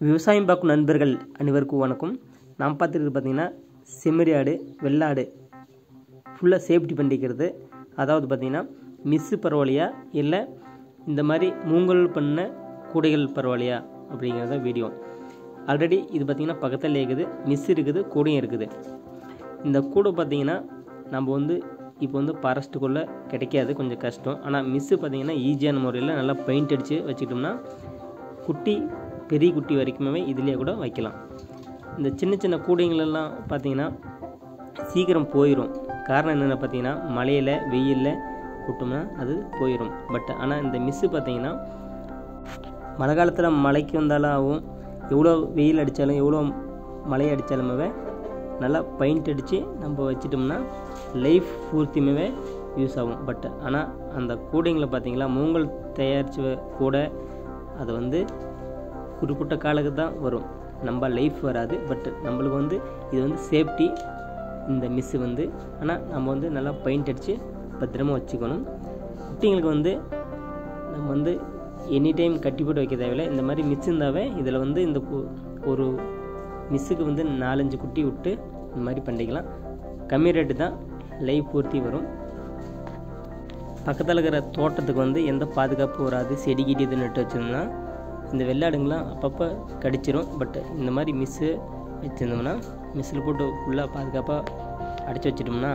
விவசாயம் பார்க்கும் நண்பர்கள் அனைவருக்கும் வணக்கம். நாம் பார்த்துருக்கிறது பார்த்திங்கன்னா செம்மறி ஆடு, வெள்ளாடு ஃபுல்லாக சேஃப்டி பண்ணிக்கிறது. அதாவது பார்த்திங்கன்னா மிஸ்ஸு பரவாயில்லையா இல்லை இந்த மாதிரி மூங்கல் பண்ண கூடைகள் பரவாயில்லையா அப்படிங்கிறத வீடியோ. ஆல்ரெடி இது பார்த்திங்கன்னா பக்கத்தில் இருக்குது, மிஸ் இருக்குது, கூடையும் இருக்குது. இந்த கூடை பார்த்திங்கன்னா நம்ம இப்போ ஃபாரஸ்ட்டுக்குள்ளே கிடைக்காது, கொஞ்சம் கஷ்டம். ஆனால் மிஸ்ஸு பார்த்திங்கன்னா ஈஸியான முறையில் நல்லா பெயிண்ட் அடித்து வச்சுக்கிட்டோம்னா குட்டி பெரிய குட்டி வரைக்குமே இதிலே கூட வைக்கலாம். இந்த சின்ன சின்ன கூடைங்களெல்லாம் பார்த்திங்கன்னா சீக்கிரம் போயிடும். காரணம் என்னென்னு பார்த்திங்கன்னா மழையில் வெயிலில் விட்டோம்னா அது போயிடும். ஆனால் இந்த மிஸ்ஸு பார்த்திங்கன்னா மழை காலத்தில் மழைக்கு வந்தாலும் ஆகும், எவ்வளோ வெயில் அடித்தாலும் எவ்வளோ மழை அடித்தாலுமே நல்லா பெயிண்ட் அடித்து நம்ம வச்சிட்டோம்னா லைஃப் பூர்த்தியுமே யூஸ் ஆகும். ஆனால் அந்த கூடைங்களை பார்த்திங்களா மூங்கல் தயாரித்த கூடை அது குறிப்பிட்ட காலத்துக்கு தான் வரும், நம்ம லைஃப் வராது. நம்மளுக்கு இது சேஃப்டி இந்த மிஸ்ஸு ஆனால் நம்ம நல்லா பெயிண்ட் அடித்து பத்திரமா வச்சுக்கணும். குட்டிங்களுக்கு நம்ம எனி டைம் கட்டி போட்டு வைக்க தேவையில்லை. இந்த மாதிரி மிஸ் இருந்தாவே இதில் இந்த ஒரு மிஸ்ஸுக்கு 4-5 குட்டி விட்டு இந்த மாதிரி பண்ணிக்கலாம். கம்மி ரேட்டு தான், லைஃப் பூர்த்தி வரும். பக்கத்தில் இருக்கிற தோட்டத்துக்கு எந்த பாதுகாப்பு வராது. செடி கிட்டி இது நட்டு வச்சிருந்தோம்னா இந்த வெள்ளாடுங்களாம் அப்பப்போ கடிச்சிரும். இந்த மாதிரி மிஸ்ஸு வச்சுருந்தோம்னா மிஸ்ஸில் போட்டு ஃபுல்லாக பாதுகாப்பாக அடித்து வச்சிட்டோம்னா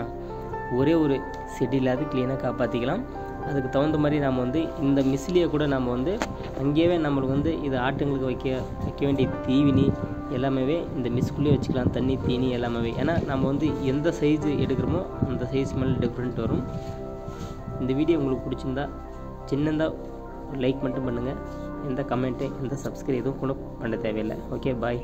ஒரே ஒரு செடி இல்லாத க்ளீனாக காப்பாற்றிக்கலாம். அதுக்கு தகுந்த மாதிரி நாம் இந்த மிஸ்லியை கூட நாம் அங்கேயே நம்மளுக்கு இது ஆட்டுங்களுக்கு வைக்க வேண்டிய தீவினி எல்லாமே இந்த மிஸ்குள்ளேயே வச்சுக்கலாம். தண்ணி, தீனி எல்லாமே. ஏன்னா நம்ம எந்த சைஸு எடுக்கிறோமோ அந்த சைஸ் மேலே டிஃப்ரெண்ட் வரும். இந்த வீடியோ உங்களுக்கு பிடிச்சிருந்தா சின்னதாக லைக் மட்டும் பண்ணுங்கள். எந்த கமெண்ட்டு, எந்த சப்ஸ்கிரைப் எதுவும் கூட பண்ண தேவையில்லை. ஓகே, பாய்.